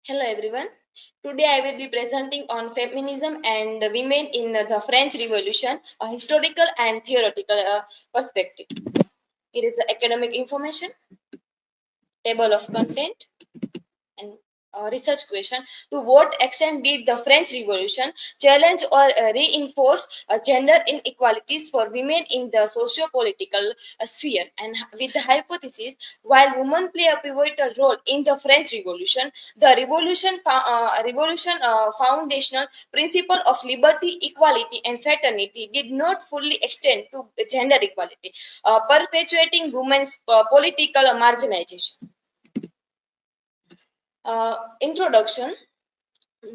Hello everyone. Today I will be presenting on feminism and women in the French Revolution, a historical and theoretical perspective. Here is the academic information, table of content, and research question. To what extent did the French Revolution challenge or reinforce gender inequalities for women in the socio-political sphere? And with the hypothesis, while women play a pivotal role in the French Revolution, the revolution foundational principle of liberty, equality, and fraternity did not fully extend to gender equality, perpetuating women's political marginalization. Introduction.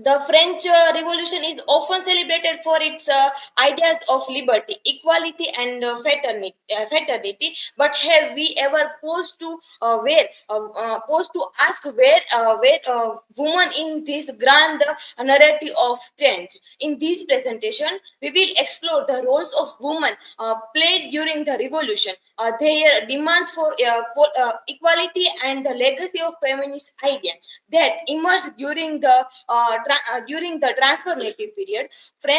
The French Revolution is often celebrated for its ideas of liberty, equality, and fraternity. But have we ever paused to ask where women in this grand narrative of change? In this presentation, we will explore the roles of women played during the revolution, their demands for equality, and the legacy of feminist idea that emerged during the transformative period. The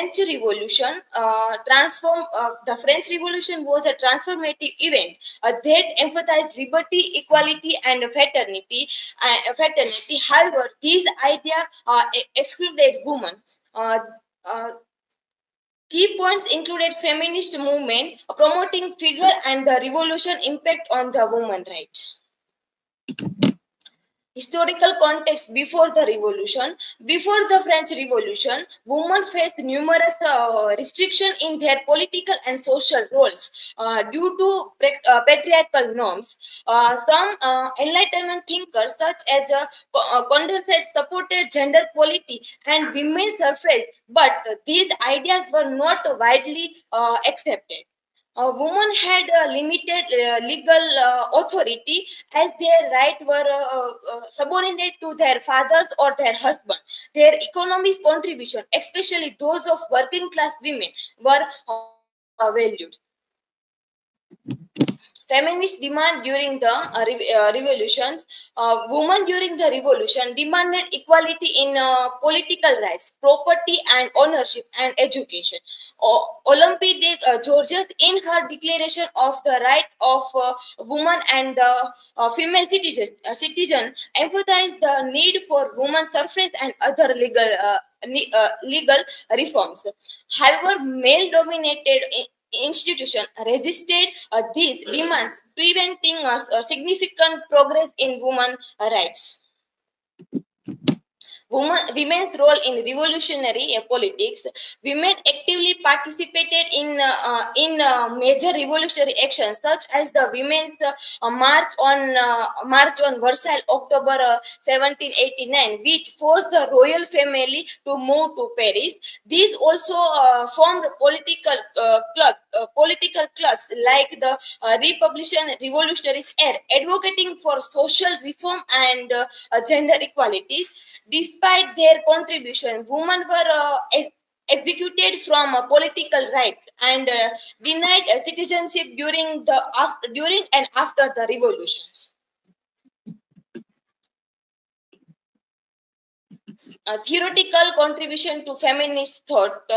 French Revolution was a transformative event that emphasized liberty, equality, and fraternity. However, these ideas excluded women. Uh, uh, Key points included feminist movement, promoting figure and the revolution impact on the woman rights. Historical context before the revolution. Before the French Revolution, women faced numerous restrictions in their political and social roles due to patriarchal norms. Some Enlightenment thinkers, such as Condorcet, supported gender equality and women's suffrage, but these ideas were not widely accepted. Women had limited legal authority as their rights were subordinate to their fathers or their husband. Their economic contribution, especially those of working class women, were valued. Feminist demand during the revolutions. Women during the revolution demanded equality in political rights, property and ownership, and education. Olympe de Georges, in her declaration of the right of women and the female citizen, emphasized the need for women suffrage and other legal reforms. However, male-dominated institution resisted these demands, preventing significant progress in women's rights. Women's role in revolutionary politics. Women actively participated in major revolutionary actions such as the women's march on Versailles, October 1789, which forced the royal family to move to Paris. These also formed political clubs like the Republican Revolutionaries, advocating for social reform and gender equalities. Despite their contribution, women were executed from political rights and denied citizenship during and after the revolutions. Theoretical contribution to feminist thought.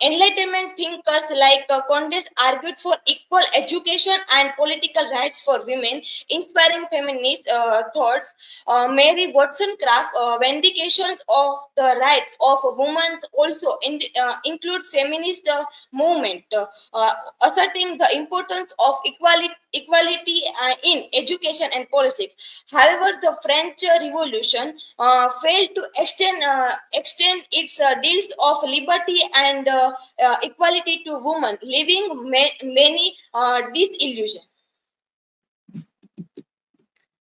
Enlightenment thinkers like Condorcet argued for equal education and political rights for women, inspiring feminist thoughts. Mary Wollstonecraft vindications of the rights of women also include feminist movement, asserting the importance of equality in education and politics. However, the French Revolution failed to extend its deals of liberty and equality to women, leaving many disillusioned.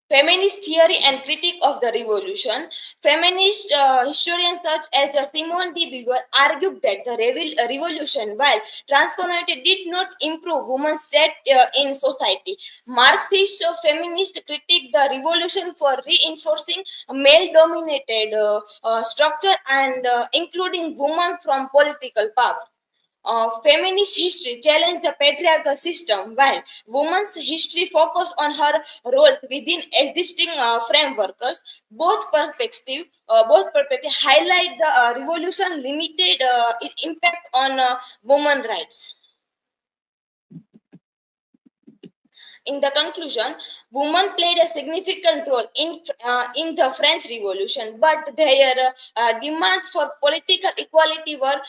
Feminist theory and critique of the revolution. Feminist historians such as Simone de Beauvoir argued that the revolution, while transformative, did not improve women's state in society. Marxist feminist critique the revolution for reinforcing male-dominated structure and including women from political power. Feminist history challenged the patriarchal system, while women's history focused on her roles within existing frameworks. Both perspectives highlight the revolution limited its impact on women rights. In the conclusion, women played a significant role in the French Revolution, but their demands for political equality were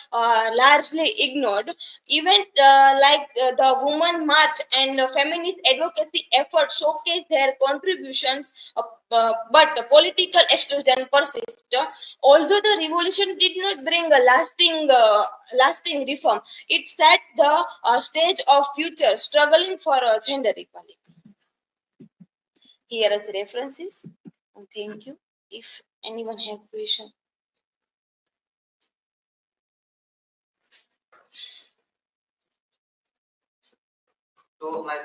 largely ignored. Events the Women March and feminist advocacy efforts showcase their contributions, but the political exclusion persists. Although the revolution did not bring a lasting reform, it set the stage of future struggling for gender equality. Here is references. Thank you. If anyone have question. So my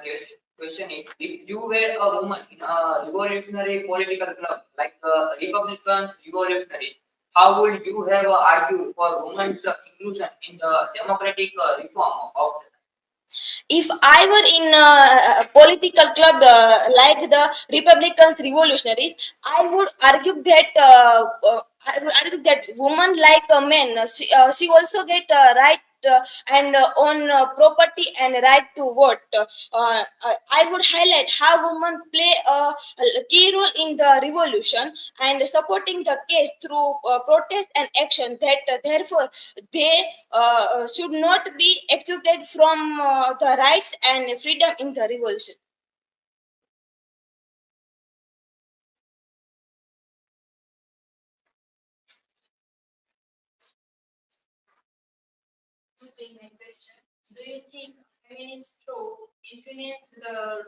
question is, if you were a woman in a revolutionary political club like the Republicans revolutionaries, how would you have argued for women's inclusion in the democratic reform of the If I were in a political club like the Republicans revolutionaries, I would argue that women like men, she also get right and on property and right to vote. I would highlight how women play a key role in the revolution and supporting the case through protest and action. That therefore they should not be excluded from the rights and freedom in the revolution. Okay, my question. Do you think feminist thought influenced the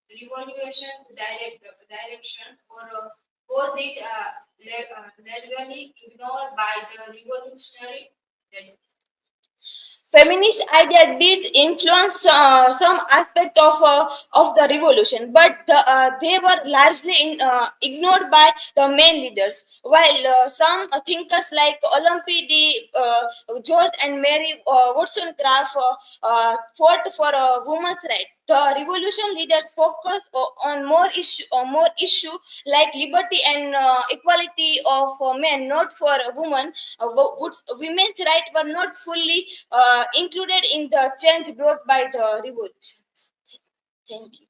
revolution directions, or was it largely ignored by the revolutionary leaders? Feminist idea did influence some aspect of the revolution, but they were largely ignored by the main leaders. While some thinkers like Olympe de George and Mary Wollstonecraft fought for women's rights, the revolution leaders focused on more issue like liberty and equality of men, not for women. Women's rights were not fully included in the change brought by the revolution. Thank you.